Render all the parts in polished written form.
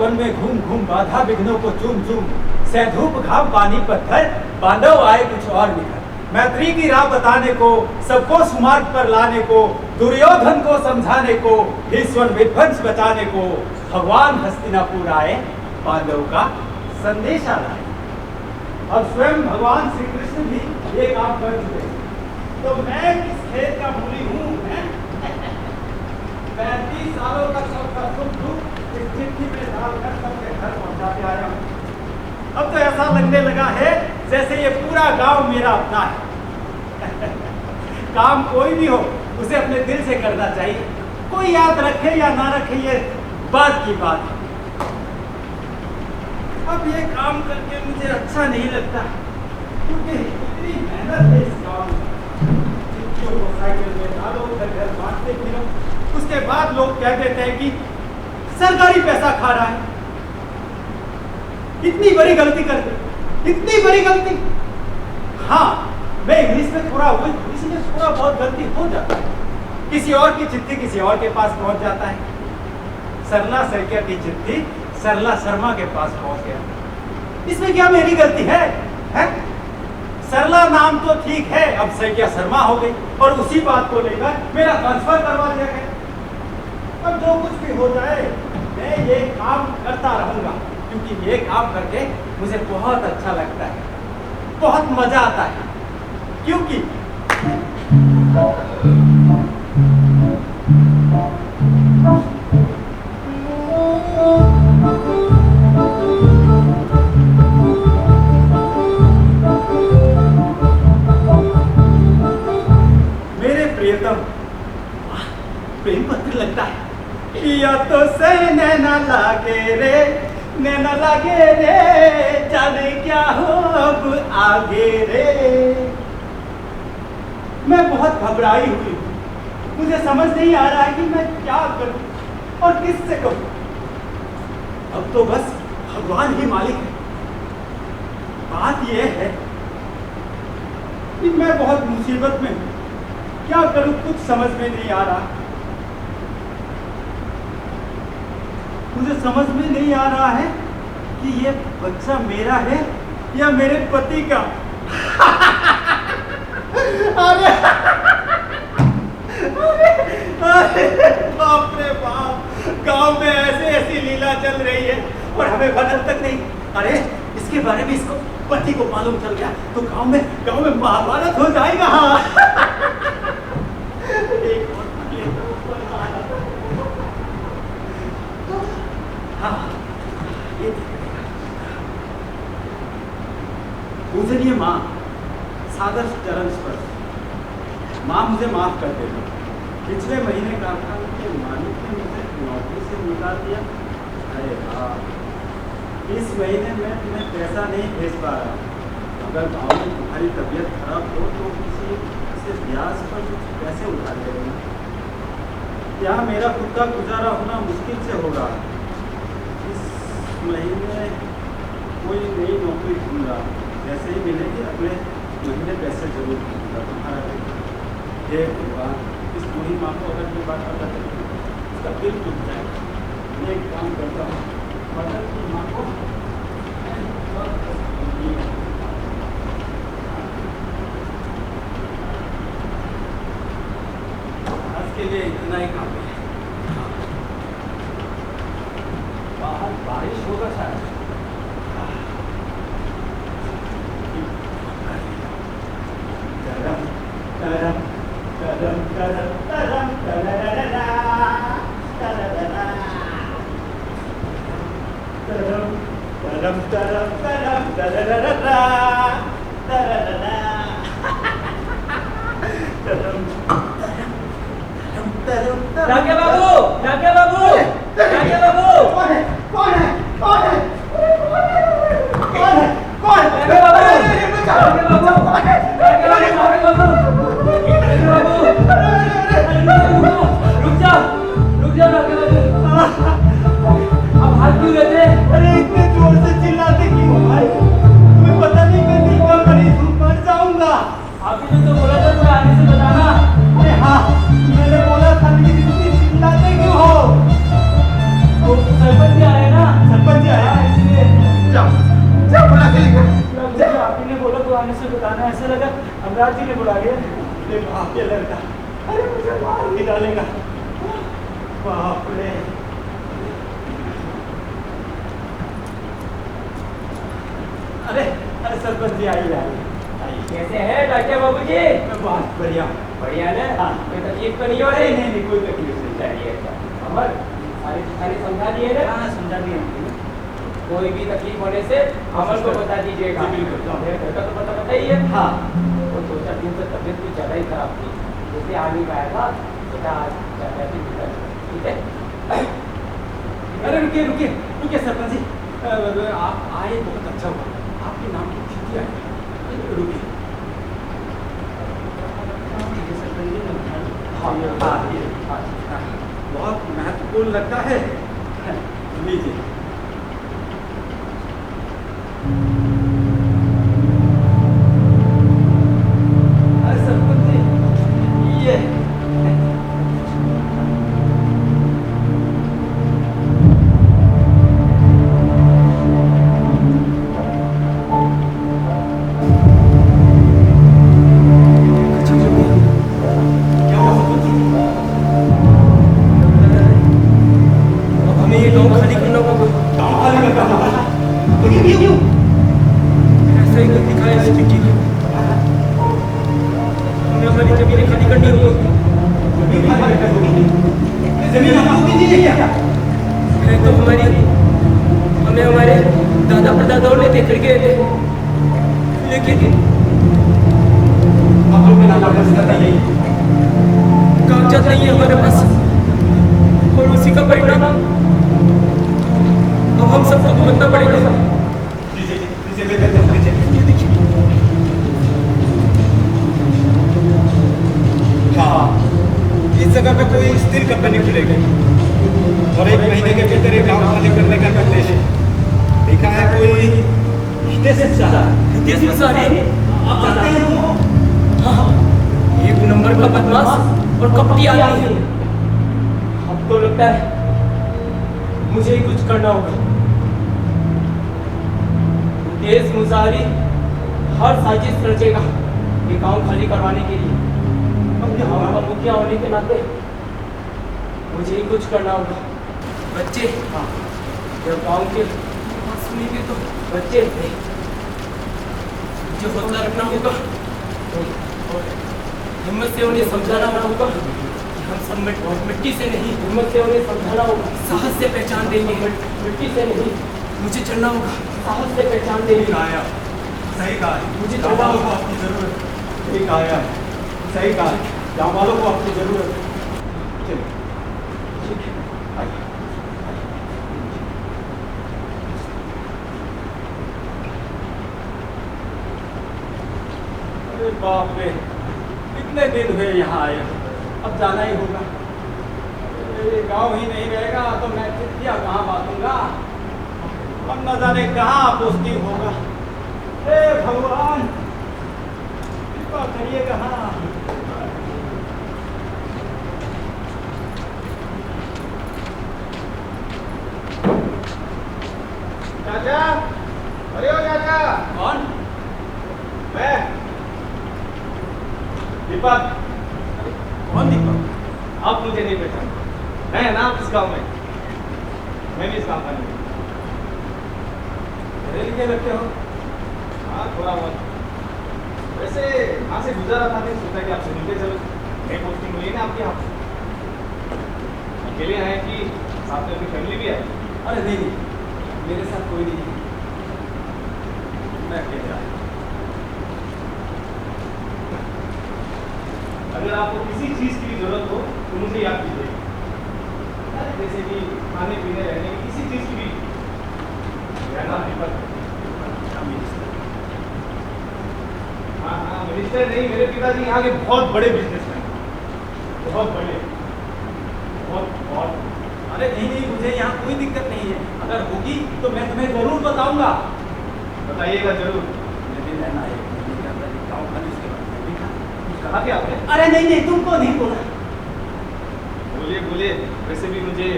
One में घूम घूम बाधा विघ्नों को चूम चूम, सैधूप घाम पानी पत्थर, पांडव आए कुछ और निकल। मैत्री की राह बताने को, सबको सुमार्ग पर लाने को, दुर्योधन को समझाने को, ईश्वर विध्वंस बचाने को भगवान हस्तिनापुर आए, पांडव का संदेशा लाए। अब स्वयं भगवान श्री कृष्ण भी ये काम कर चुके, तो मैं किस खेत का मूली हूँ? 35 सालों का सबका सुख दुख इस चिट्ठी में डालकर सबके घर पहुंचाते आया हूँ। अब तो ऐसा लगने लगा है जैसे ये पूरा गांव मेरा अपना है। काम कोई भी हो उसे अपने दिल से करना चाहिए, कोई याद रखे या ना रखे ये बात की बात है। अब ये काम करके मुझे अच्छा नहीं लगता, क्योंकि इतनी मेहनत है इस काम में। चिट्ठियों को साइकिल में डालो, घर घर बांटते फिरो, उसके बाद लोग कह देते हैं कि सरकारी पैसा खा रहा है। इतनी बड़ी गलती कर दी, इतनी बड़ी गलती। हाँ, मैं इंग्लिश में थोड़ा इसलिए थोड़ा बहुत गलती हो जाता है। किसी और की चिट्ठी किसी और के पास पहुंच जाता है। सरला सरकिया की चिट्ठी सरला शर्मा के पास पहुंच गया। इसमें क्या मेरी गलती है? सरला नाम तो ठीक है, अब सरकिया शर्मा हो गई और उसी बात को लेकर मेरा ट्रांसफर करवा दिया गया। अब जो कुछ भी हो जाए मैं ये काम करता रहूंगा, क्योंकि ये काम करके मुझे बहुत अच्छा लगता है, बहुत मजा आता है। क्योंकि मेरे प्रियतम प्रेम पत्र लगता है। या तो से नैना लागे रे, नैना लागे रे, जाने क्या हो अब आगे रे। मैं बहुत घबराई हुई हूँ, मुझे समझ नहीं आ रहा है कि मैं क्या करूं और किससे कहूं। अब तो बस भगवान ही मालिक है। बात यह है कि मैं बहुत मुसीबत में हूं, क्या करूं कुछ समझ में नहीं आ रहा। मुझे समझ में नहीं आ रहा है कि ये बच्चा मेरा है या मेरे पति का। अरे बाप रे बाप, गांव में ऐसी लीला चल रही है और हमें पता तक नहीं। अरे इसके बारे में इसको पति को मालूम चल गया तो गांव में महाभारत हो जाएगा। पूजनीय माँ, सादर चरण स्पर्श। माँ मुझे माफ कर देना। पिछले महीने कारखाने के मालिक ने मुझे नौकरी से निकाल दिया। अरे हाँ, इस महीने में तुम्हें पैसा नहीं भेज पा रहा। अगर गाँव में तुम्हारी तबीयत खराब हो तो किसी से ब्याज पर कुछ पैसे उठा लेना। यहाँ मेरा खुद का गुजारा होना मुश्किल से होगा। इस महीने कोई नई नौकरी ढूंढ रहा, जैसे ही मिलेगी अगले महीने पैसे जरूर दूंगा तुम्हारा। हे भगवान, इस बूढ़ी माँ को अगर ये बात पता चले उसका दिल टूट जाए। मैं एक काम करता हूँ, मदर की माँ को आज के लिए इतना ही काम है। बाहर बारिश होगा शायद। तरम तरम तरम तरम तरररा, तरररा, तरम तरम तरम तरम तरररा, तरररा, तरम तरम तरम। राके बाबू, राके बाबू, राके बाबू। कौन है? कौन है? कौन है? राके बाबू, राके बाबू, राके बाबू। रुक जाओ राके बाबू। अब हाथ क्यों लेते? अरे इतने जोर से चिल्लाते क्यों भाई? तुम्हें पता नहीं मैं दिल का मरीज हूँ, मर जाऊंगा। आपने तो बोला था कोई आने से बताना। अरे हाँ, मैंने बोला था, लेकिन इतनी चिल्लाते क्यों हो? आने से बताना, ऐसा लगा अमराज जी ने बुला लिया। अरे बाप ये लड़का, अरे मुझे मार ही डालेगा। बाप रे। अरे अरे सरपंच जी आइए आइए। कैसे हैं डॉक्टर बाबू जी? मैं बहुत बढ़िया। बढ़िया ना? हाँ। कोई तकलीफ तो नहीं हो अरे रही? नहीं नहीं कोई तकलीफ नहीं। चलिए अच्छा। अमर सारे समझा दिए ना? हाँ समझा दिया हमने। कोई भी तकलीफ होने से अमर को बता दीजिएगा। जी, बिल्कुल। मेरे घर का तो पता ही है। हाँ वो 2-4 दिन से तबीयत कुछ ज़्यादा ही खराब थी, जैसे आ नहीं पाया था, सोचा आज ज़्यादा ही दिक्कत है। ठीक है? अरे रुकिए रुकिए रुकिए सरपंच जी, आप आए बहुत अच्छा हुआ। आपके नाम की चिट्ठी आई है। रुकिए। ये सरपंच जी ने हाँ, ये बहुत महत्वपूर्ण लगता है। लीजिए। अरे सरपंच जी ये क्या हुआ सरपंच जी? अब हमें ये गाँव खाली करना होगा। गाँव खाली करना होगा। तो क्यों? ऐसा ही कुछ दिखाया है चिट्ठी में। हमें हमारी जमीनें खाली करनी होगी। जमीन खाली कर दोगे? ये जमीन आपको भी नहीं है क्या? है तो हमारी, हमें हमारे दादा परदादाओं ने दे करके गए थे, लेकिन आप लोग के नाम पर दस्तखत नहीं है। कागजात नहीं है हमारे पास, और उसी का परिणाम अब हम सबको भुगतना पड़ेगा। लीजिए लीजिए मेरे दस्तखत लीजिए। ये देखिए। हाँ इस जगह पे कोई स्थिर कंपनी खुलेगी और 1 महीने के भीतर एक गाँव खाली करने का निर्देश है। लिखा है कोई हितेश चाचा। देश में सारे आप जानते हैं वो? हाँ, एक नंबर का बदमाश और कपटी आदमी है। अब तो लगता है मुझे ही कुछ करना होगा। देश मुजाहरी हर साजिश रचेगा ये गांव खाली करवाने के लिए। अब यहाँ का मुखिया होने के नाते मुझे ही कुछ करना होगा। बच्चे, हाँ जब गांव के बात सुनेंगे तो बच्चे मुझे हौसला रखना होगा, हिम्मत से उन्हें समझाना होगा कि हम सब मिट्टी से नहीं, हिम्मत से उन्हें समझाना होगा, साहस से पहचान देंगे। मिट्टी से नहीं, मुझे चलना होगा, साहस से पहचान देंगे। सही कहा है। मुझे गाँव वालों को आपकी जरूरत है। सही कहा है। सही कहा है। गाँव वालों को आपकी जरूरत है। चलिए ठीक है। आइए। अरे बाप रे, कितने दिन हुए यहाँ आए, अब जाना ही होगा। ये गांव ही नहीं रहेगा तो मैं चिट्ठियाँ कहाँ बांटूंगा, अब न जाने कहाँ पोस्टिंग होगा। हे भगवान कृपा करिए कहाँ। चाचा, अरे ओ चाचा, कौन? मैं दीपक। कौन दीपक? आप मुझे नहीं पहचानते, मैं ना इस गांव में, मैं भी इस गांव का नहीं हूँ। पढ़े लिखे लगते हो। हाँ थोड़ा बहुत, वैसे यहाँ से गुजरा था नहीं, सोचा कि आपसे मिलते चलो। नई पोस्टिंग हुई है ना आपके यहाँ, अकेले आए कि साथ में अपनी फैमिली भी आई? अरे नहीं नहीं, मेरे साथ कोई नहीं है, मैं अकेले आया। अगर आपको किसी चीज़ की भी जरूरत हो तो मुझे याद कीजिए, जैसे कि खाने पीने रहने की किसी चीज़ की भी। मेरा नाम दीपक है। हाँ हाँ, मिनिस्टर नहीं, मेरे पिताजी यहाँ के बहुत बड़े बिजनेसमैन हैं, बहुत बड़े, बहुत। अरे नहीं नहीं, मुझे यहाँ कोई दिक्कत नहीं है, अगर होगी तो मैं तुम्हें जरूर बताऊंगा। बताइएगा जरूर। लेकिन रहना है महीने के अंदर एक गाँव खाली, उसके बाद मैं भी खाली। कुछ कहा क्या आपने? अरे नहीं नहीं, तुमको नहीं बोला। बोलिए बोलिए, वैसे भी मुझे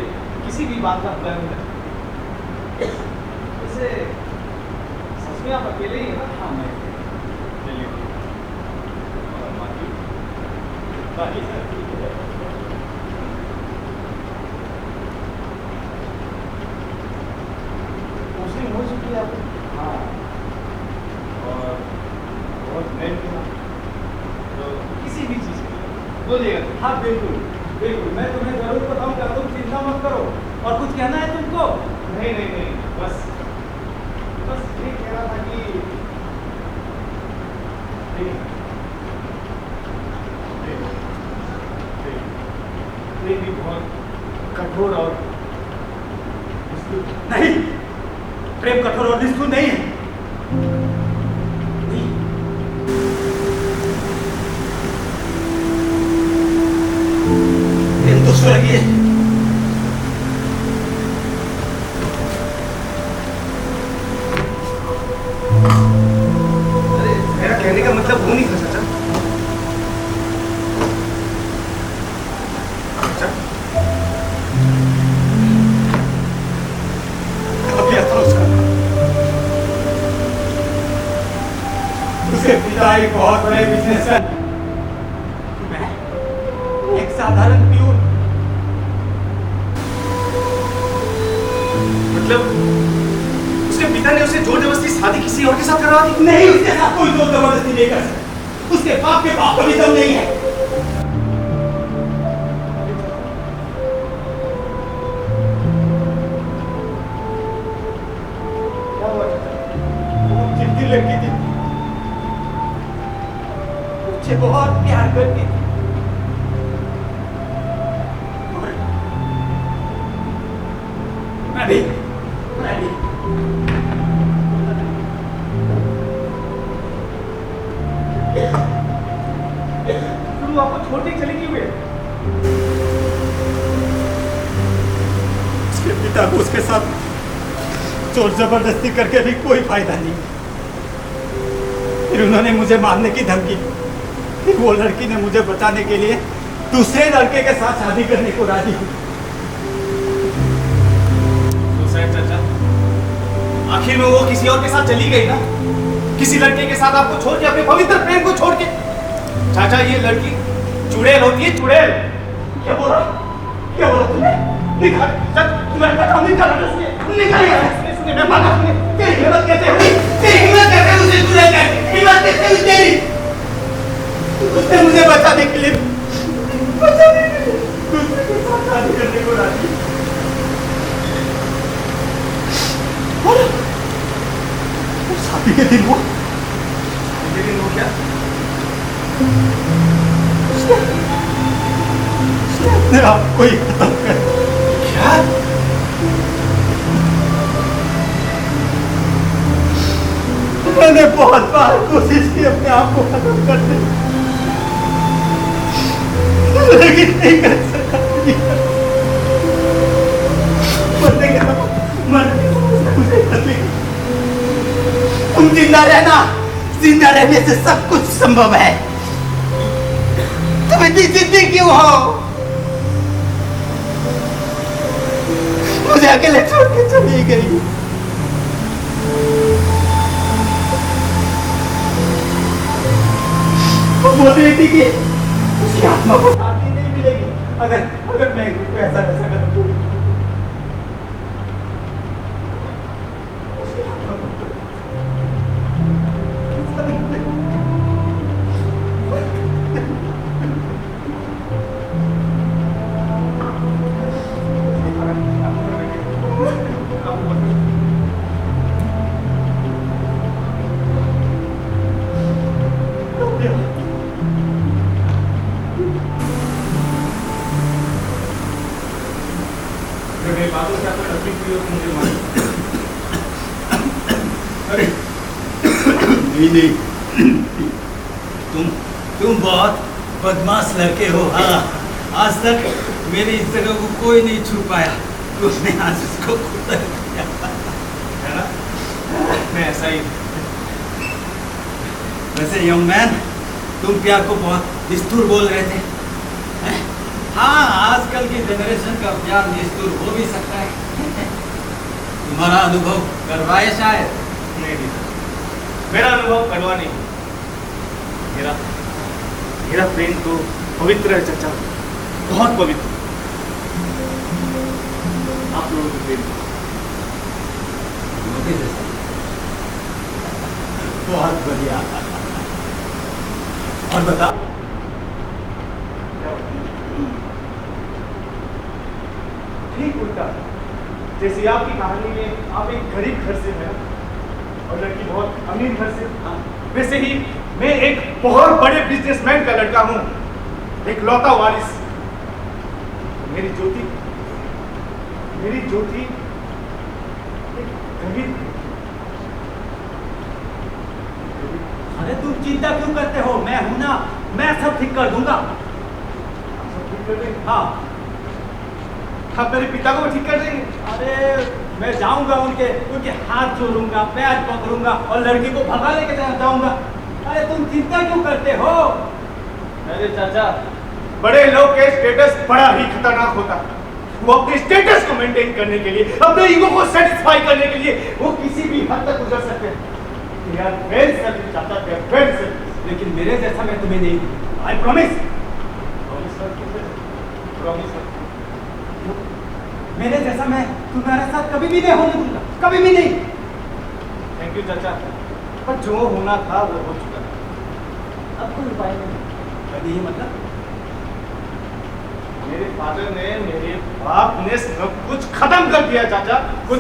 किसी भी बात का भय नहीं लगता। वैसे सच में आप अकेले ही हैं ना? हाँ मैं भाई साहब, ठीक है। मुस्लिम हो चुकी है आपको? हाँ, और बहुत मेहनती हैं। तो किसी भी चीज़ के लिए बोलिएगा। हाँ बिल्कुल बिल्कुल, मैं तुम्हें जरूर बताऊंगा, तुम चिंता मत करो। और कुछ कहना है तुमको? नहीं नहीं नहीं, बस बस ये कह रहा था कि प्रेम भी बहुत कठोर और निष्ठुर। नहीं, प्रेम कठोर और निष्ठुर नहीं है। नहीं। प्रेम तो स्वर्गीय है। अरे मेरा कहने का मतलब वो नहीं था चाचा। चाचा काफी था उसका। उसके पिता एक बहुत बड़े बिजनेसमैन, मैं एक साधारण प्यून। मतलब उसके पिता ने उसे जोर जबरदस्ती शादी किसी और के साथ करवा दी? नहीं, उसके साथ कोई जोर जबरदस्ती नहीं कर सकता। उसके बाप के बाप का भी दम नहीं है। क्या हुआ चाचा? वो चिट्ठी लड़की थी, मुझे बहुत प्यार करती थी। और मैं भी फिर वो आपको छोड़ के चली क्यों गई? उसके पिता को उसके साथ जोर जबरदस्ती करके भी कोई फायदा नहीं। फिर उन्होंने मुझे मारने की धमकी दी। फिर वो लड़की ने मुझे बचाने के लिए दूसरे लड़के के साथ शादी करने को राजी हुई। सुसाइड चाचा? आखिर में वो किसी और के साथ चली गई ना, किसी लड़के के साथ आपको छोड़ के, अपने पवित्र प्रेम को छोड़ के। चाचा ये लड़की चुड़ैल होती है, चुड़ैल। क्या बोला? क्या बोला तुमने? निकाल, तुम्हें पता नहीं चला उसने। निकाल सुनिए, मैं माना सुनिए। तेरी हिम्मत कैसे हुई? तेरी हिम्मत कैसे हुई उसे चुड़ैल कहने? हिम्मत कैसे हुई तेरी? उसने मुझे बचाने के लिए दूसरे के साथ शादी करने को राजी। और शादी के दिन वो लेकिन वो क्या? उसने अपने आप को ही खत्म कर क्या? मैंने बहुत बार कोशिश की अपने आप को खत्म करने, लेकिन नहीं कर सका। मरने के बाद मुझे तकलीफ। तुम जिंदा रहना, जिंदा रहने से सब कुछ संभव है। तुम इतनी जिद्दी क्यों हो? मुझे अकेले छोड़ के चली गई। वो बोल रही थी कि उसकी आत्मा को शांति नहीं मिलेगी अगर मैं ऐसा वैसा करूं तो। उसकी आत्मा को मेरी बातों से आपको तकलीफ हुई हो तो मुझे मालूम। अरे नहीं तुम बहुत बदमाश लड़के हो। हाँ, आज तक मेरी इस जगह को कोई नहीं छू पाया। तुमने आज उसको खुद किया है ना? मैं ऐसा ही। वैसे यंग मैन, तुम प्यार को बहुत निष्ठुर बोल रहे थे। हैं? हाँ, आजकल की जनरेशन का प्यार निष्ठुर हो भी सकता है। तुम्हारा अनुभव करवाए शायद। नहीं, मेरा अनुभव कड़वा नहीं। मेरा प्रेम तो पवित्र है चाचा, बहुत पवित्र। आप लोगों को प्रेम बहुत बढ़िया। और बता, ठीक उल्टा, जैसे आपकी कहानी में आप एक गरीब घर से हैं और लड़की बहुत अमीर घर से, वैसे ही मैं एक बहुत बड़े बिजनेसमैन का लड़का हूँ, एक लौता वारिस। मेरी ज्योति एक गरीब। अरे तुम चिंता क्यों करते हो? मैं हूं ना, मैं सब ठीक कर दूंगा। सब ठीक कर देंगे? हाँ, आप मेरे पिता को भी ठीक कर देंगे? अरे मैं जाऊंगा, उनके हाथ जोड़ूंगा, पैर पकड़ूंगा और लड़की को भगा लेके जाऊंगा। अरे तुम चिंता क्यों करते हो? अरे चाचा, बड़े लोग के स्टेटस बड़ा ही खतरनाक होता है। वो अपने स्टेटस को मेंटेन करने के लिए, अपने ईगो को सेटिस्फाई करने के लिए वो किसी भी हद तक गुजर सकते हैं। यार वेल सेल्फिश चाचा, वेल सेल्फिश। लेकिन मेरे जैसा मैं तुम्हें नहीं दूंगा। I promise. प्रॉमिस। मेरे जैसा मैं तुम्हारे साथ कभी भी नहीं होने दूंगा, कभी भी नहीं। थैंक यू चाचा, पर जो होना था वो हो चुका है। अब कोई उपाय नहीं। ये मतलब मेरे फादर ने, मेरे बाप ने सब कुछ खत्म कर दिया चाचा। कुछ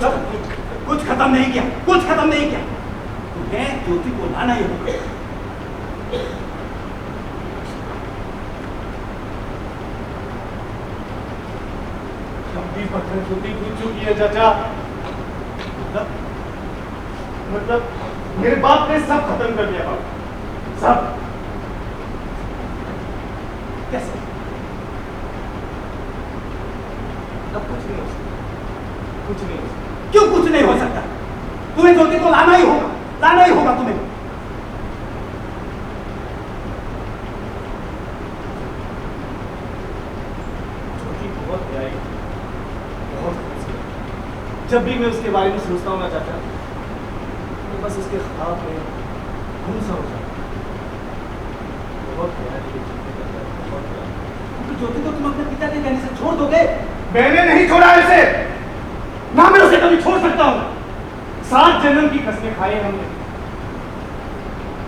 खत्म नहीं किया, कुछ खत्म नहीं किया। तुम्हें ज्योति को लाना ही होगा। पत्थर ज्योति पूछ चुकी है चाचा। मतलब मेरे बाप ने सब खत्म कर दिया, बाप सब। कैसे? अब कुछ नहीं हो सकता, कुछ नहीं हो सकता। क्यों कुछ नहीं हो सकता? तुम्हें ज्योति को लाना ही होगा, लाना ही होगा तुम्हें। ज्योति बहुत प्यारी, बहुत खूबसूरत। जब भी मैं उसके बारे में सोचता हूँ ना चाचा, तो बस उसके ख्वाब में घूम सा हो जाता है। बहुत प्यारी, बहुत प्यारी। ज्योति को तुम अपने पिता के कहने से छोड़ दोगे? मैंने नहीं छोड़ा इसे, ना मैं उसे कभी छोड़ सकता हूँ। 7 जन्म की कसमें खाई हमने।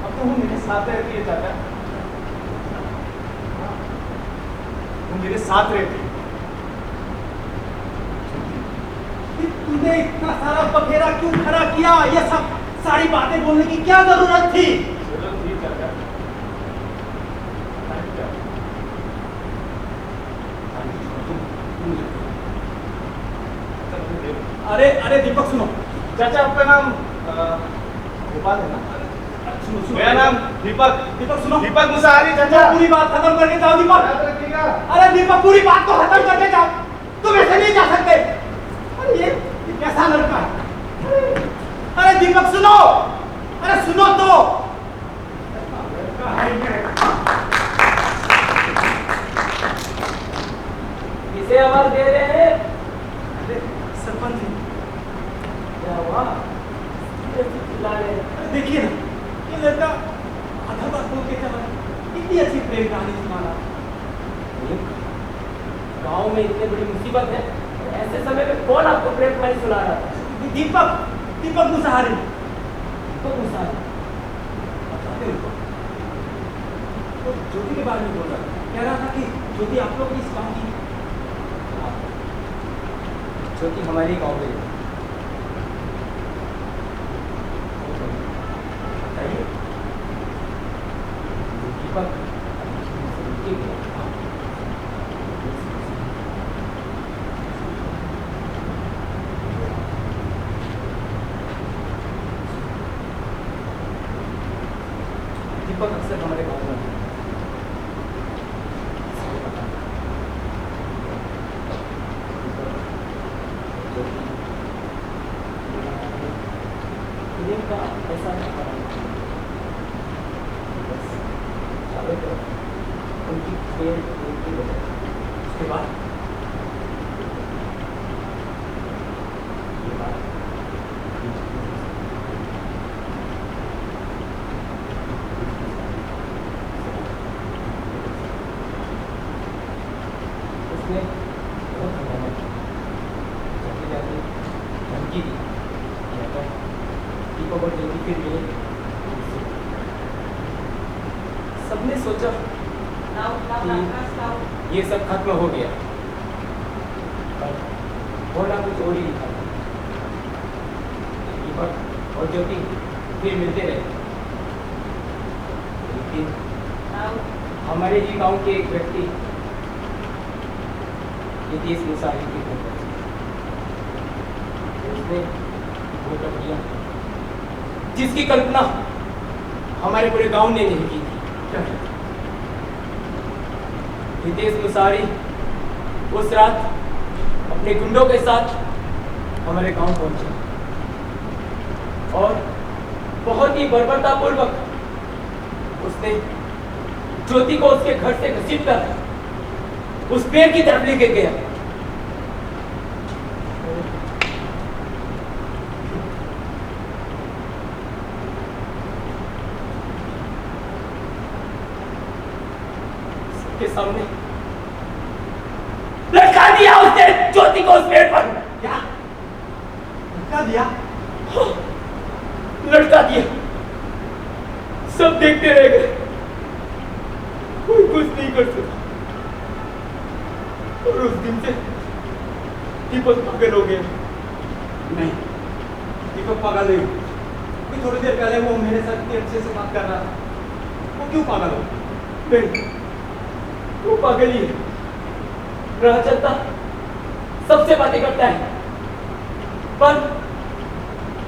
अब तो वो मेरे साथ रहती है चाचा, वो मेरे साथ रहती है। तूने इतना सारा बखेरा क्यों खड़ा किया? ये सब सारी बातें बोलने की क्या जरूरत थी? जरूरत थी चाचा। अरे अरे दीपक सुनो। चाचा आपका नाम गोपाल है ना? सुनो सुनो। मेरा नाम दीपक। दीपक सुनो। दीपक मुसाहारी चाचा। पूरी बात खत्म करके जाओ दीपक। याद रखिएगा। अरे दीपक पूरी बात को खत्म करके जाओ। तुम ऐसे नहीं जा सकते। अरे ये कैसा लड़का है? अरे दीपक सुनो। अरे सुनो तो। किसे आवाज दे रहे हैं? अरे सरपंच जी। क्या हुआ? चिल्ला रहे हैं। देखिए ना, ये लड़का आधा बात बोल के चला। इतनी अच्छी प्रेम कहानी सुनाना। गांव में इतनी बड़ी मुसीबत है, ऐसे समय में कौन आपको प्रेम कहानी सुना रहा था? दीपक मुसाहारी। तो मुसाहिब बताते हो तो ज्योति के बारे में बोल रहा था। कह रहा था कि ज्योति आप लोग इस गाँव की। ज्योति हमारी गाँव में है। बताइए। दीपक दीपक अक्सर हमारे गाँव में आता है। प्रेम का ऐसा नहीं पड़ा। बस चारों तरफ उनकी खेल की वजह। उसके बाद ये बात हमने सोचा कि ये सब खत्म हो गया, पर होना कुछ और ही था। दीपक और ज्योति फिर मिलते रहे, लेकिन हमारे ही गांव के एक व्यक्ति नितेश मुसारी के घर पर उसने वो कर दिया जिसकी कल्पना हमारे पूरे गांव ने नहीं की थी। नितेश मुसारी उस रात अपने गुंडों के साथ हमारे गांव पहुंचे और बहुत ही बर्बरतापूर्वक उसने ज्योति को उसके घर से घसीटकर उस पेड़ की तरफ लेके गया। सबके सामने लटका दिया उसने ज्योति को उस पेड़ पर। क्या लटका दिया? लटका दिया। सब देखते रह गए, कोई कुछ नहीं कर सका। और उस दिन से दीपक पागल हो गया। नहीं, दीपक पागल नहीं। अभी थोड़ी देर पहले वो मेरे साथ इतने अच्छे से बात कर रहा था, वो क्यों पागल हो? नहीं, वो पागल ही है। राह चलता सबसे बातें करता है, पर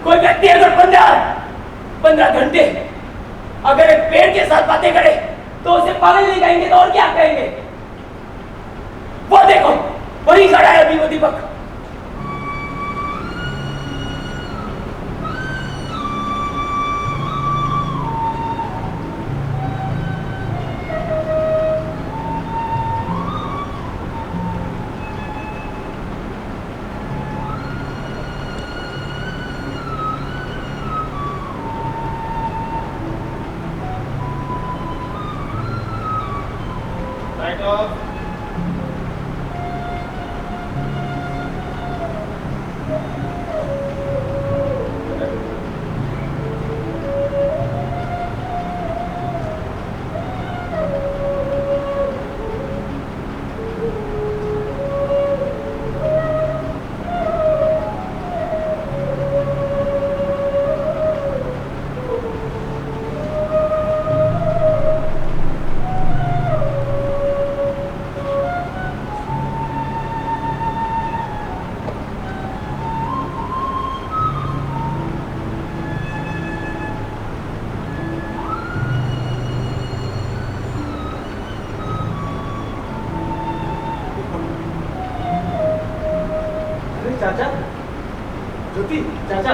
कोई व्यक्ति अगर 15 घंटे अगर एक पेड़ के साथ बातें करे तो उसे पागल नहीं कहेंगे तो और क्या कहेंगे? वो देखो वही खड़ा है अभी वो दीपक। Right off. चाचा, ज्योति, चाचा,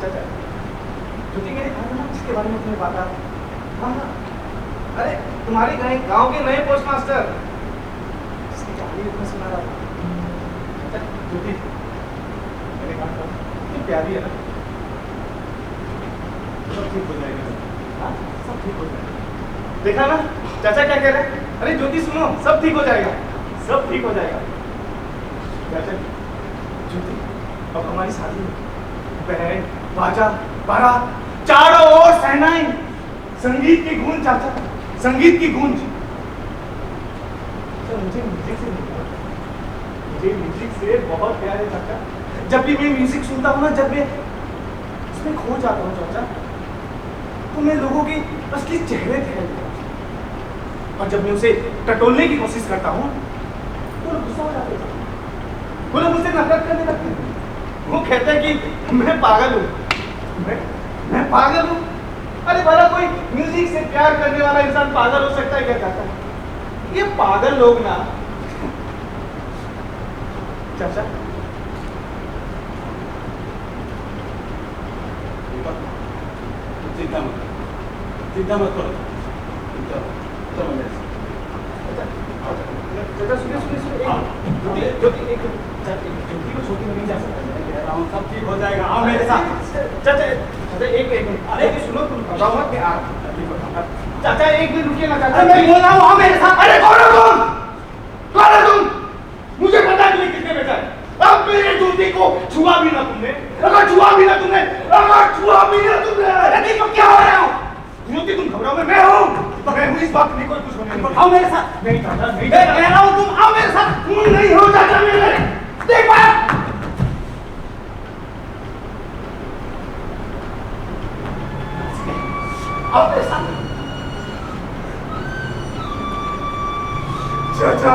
चाचा, ज्योति मेरे घर में जिसके बारे में तुम्हें बात। हाँ हाँ, अरे तुम्हारे गांव के नए पोस्टमास्टर, इसकी कहानी भी मैं सुना रहा था। अच्छा ज्योति, मेरे घर पर कितनी प्यारी है ना। सब ठीक हो जाएगा। हाँ, सब ठीक हो जाएगा। देखा ना चाचा क्या कह रहे हैं? अरे ज्योति सुनो, सब ठीक हो जाएगा, सब ठीक हो जाएगा। चाचा, ज्योति, अब हमारी शादी है। बैंड बाजा बारात चारों ओर सहनाएं, संगीत की गूंज चाचा, संगीत की गूंज। तो मुझे म्यूजिक से मुझे म्यूजिक से बहुत प्यार है चाचा। जब भी मैं म्यूजिक सुनता हूँ ना, जब मैं उसमें खो जाता हूँ चाचा, तो मैं लोगों के असली चेहरे देख लेता हूँ। और जब मैं उसे टटोलने की कोशिश करता हूँ तो लोग गुस्सा हो जाते हैं। वो लोग मुझसे नफरत करने लगते हैं। वो कहते हैं कि मैं पागल हूँ, मैं पागल हूँ। अरे भला कोई म्यूजिक से प्यार करने वाला इंसान पागल हो सकता है क्या चाचा? ये पागल लोग ना चाचा, चिंता मत करो, चलो मेरे साथ। चाचा सुनिए, ज्योति को छोटी में नहीं जा सकता। मैं कह रहा हूँ सब ठीक हो जाएगा, आओ मेरे साथ। चाचा एक मिनट, अरे सुनो, तुम घबराओ मत। चाचा एक मिनट रुकिए ना चाचा, मैं बोल रहा हूँ आओ मेरे साथ। अरे कौन है तुम? कौन है तुम? मुझे पता है तुम्हें किसने भेजा है। अब मेरे ज्योति को छुआ भी ना तुमने, अगर छुआ भी ना तुमने, अगर छुआ भी ना तुमने। अरे देखो क्या हो रहा है? ज्योति तुम घबराओ, मैं हूँ इस बात नहीं कोई कुछ होने नहीं आओ मेरे साथ। नहीं चाचा नहीं मैं कह रहा हूँ तुम आओ मेरे साथ। तुम नहीं हो चाचा मेरे देख बात। आओ मेरे साथ। चाचा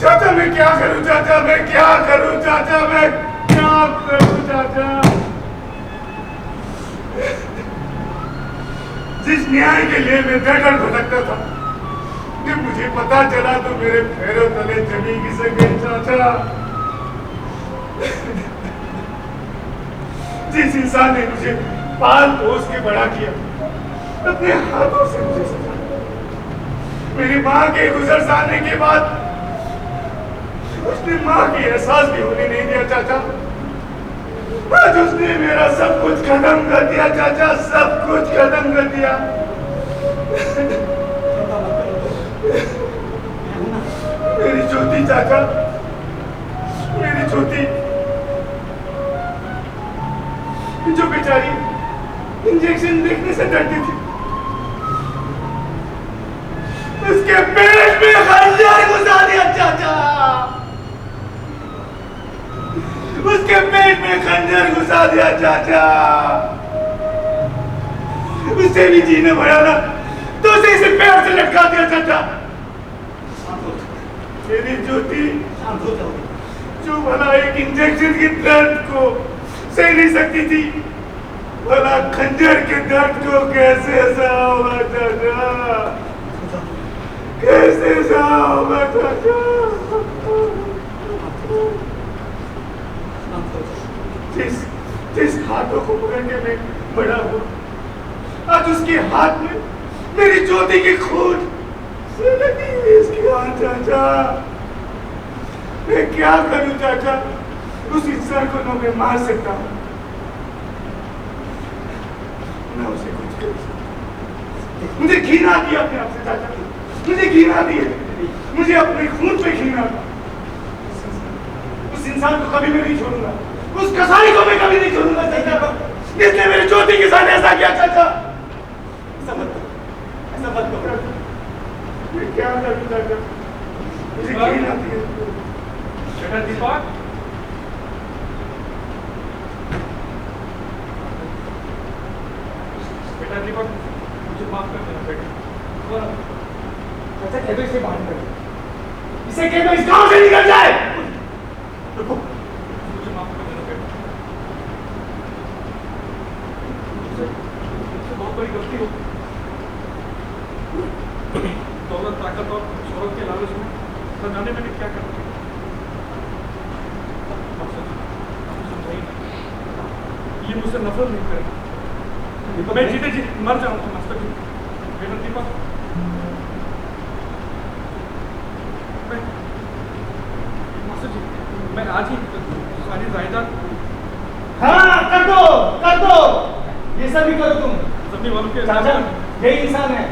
चाचा मैं क्या करूं चाचा मैं क्या करूं चाचा मैं क्या करूं चाचा जिस न्याय के लिए मैं डर डर भटकता था जब मुझे पता चला तो मेरे पैरों तले जमीन खिसक गई चाचा जिस इंसान ने मुझे पाल पोस के बड़ा किया अपने हाथों से मुझे सजा मेरी माँ के गुजर जाने के बाद उसने माँ की एहसास भी होने नहीं दिया चाचा आज उसने मेरा सब कुछ खत्म कर दिया चाचा सब कुछ खत्म कर दिया मेरी ज्योति चाचा मेरी ज्योति जो बेचारी इंजेक्शन देखने से डरती थी उसके पेट में खंजर घुसा दिया चाचा उसके पेट में खंजर घुसा दिया चाचा उसे भी जीने पड़ा ना तो उसे इसे पैर से लटका दिया चाचा मेरी ज्योति जो भला एक इंजेक्शन के दर्द को सह नहीं सकती थी भला खंजर के दर्द को कैसे सहा होगा चाचा कैसे सहा होगा चाचा जिस हाथों को पकड़ के मैं बड़ा हुआ आज उसके हाथ में मेरी ज्योति की खून से लगी हुई इसकी हाथ चाचा मैं क्या करूं चाचा उस इंसान को ना मैं मार सकता हूं ना उसे कुछ कर सकता मुझे घृणा आती है अपने आप से चाचा मुझे घृणा आती है मुझे अपने खून पे घृणा उस इंसान को कभी मैं नहीं छोड़ूंगा उस कसाई को मैं कभी नहीं छोड़ूंगा चाचा जिसने मेरी ज्योति के साथ ऐसा किया चाचा ऐसा मत करो मैं क्या करूं चाचा मुझे घृणा आती है बेटा दीपक बेटा दीपक मुझे माफ कर देना बेटा चाचा कह दो इसे बाहर निकल इसे कह दो इस गांव से निकल जाए रुको मुझे माफ कर देना बेटा मुझसे बहुत बड़ी गलती हो दौलत ताकत और शोहरत के लालच में न जाने मैंने क्या कर दिया ये मुझसे नफरत नहीं करेगा मैं जीते जी मर जाऊंगा मस्तक बेटा दीपक मैं आज ही सारी जायदाद हाँ कर दो ये सब भी करो तुम जमीन वालों के चाचा ये इंसान है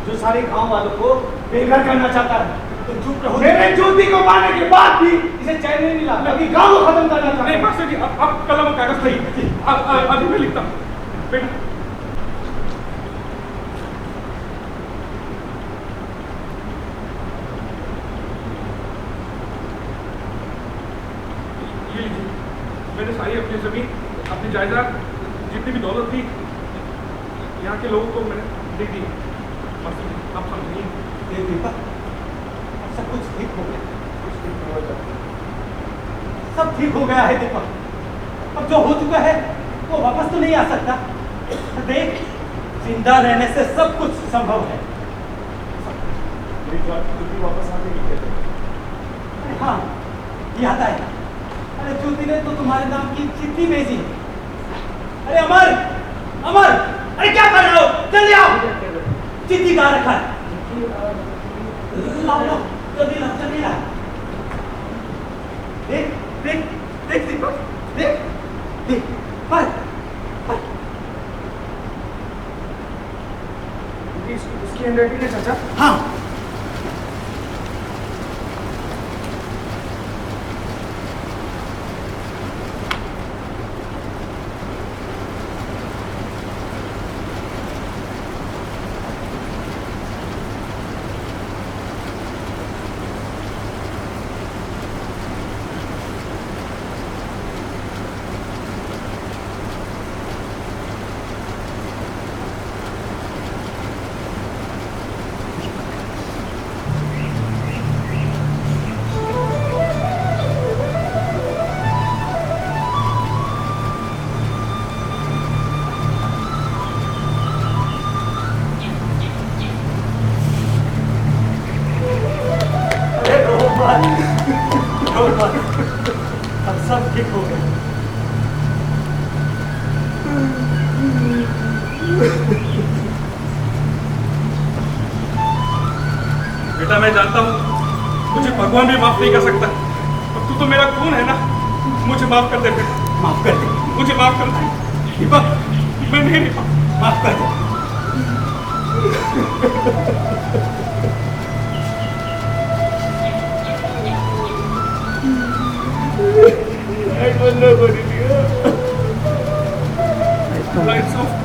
जो सारे गांव वालों को बेघर करना चाहता है तो चुप रहो मेरे ज्योति को मारने के बाद भी इसे चैन नहीं मिला अभी गांव को खत्म करना चाहता नहीं है मास्टर जी अब कलम और कागज नहीं अभी मैं लिखता हूँ बेटा ये लीजिए मैंने सारी अपनी जमीन अपनी जायदाद जितनी भी दौलत थी यहाँ के लोगों को मैंने दे दी मास्टर जी आप समझिए ये दीपक सब कुछ ठीक हो गया सब ठीक हो गया है दीपक अब जो हो चुका है वो वापस तो नहीं आ सकता देख जिंदा रहने से सब कुछ संभव है वापस आने की अरे हाँ याद आया अरे ज्योति ने तो तुम्हारे नाम की चिट्ठी भेजी अरे अमर अमर अरे क्या कर रहे हो जल्दी आओ चिट्ठी कहाँ रखा है लाओ जल्दी ला देख दीपक देख पर उसकी हैंडराइटिंग है चाचा हाँ बेटा मैं जानता हूँ मुझे भगवान भी माफ नहीं कर सकता, और तू तो मेरा खून है ना, मुझे माफ कर दे बेटा, माफ कर दे, मुझे माफ कर दे। दीपक मैं नहीं रहा। माफ कर दे। Lights off.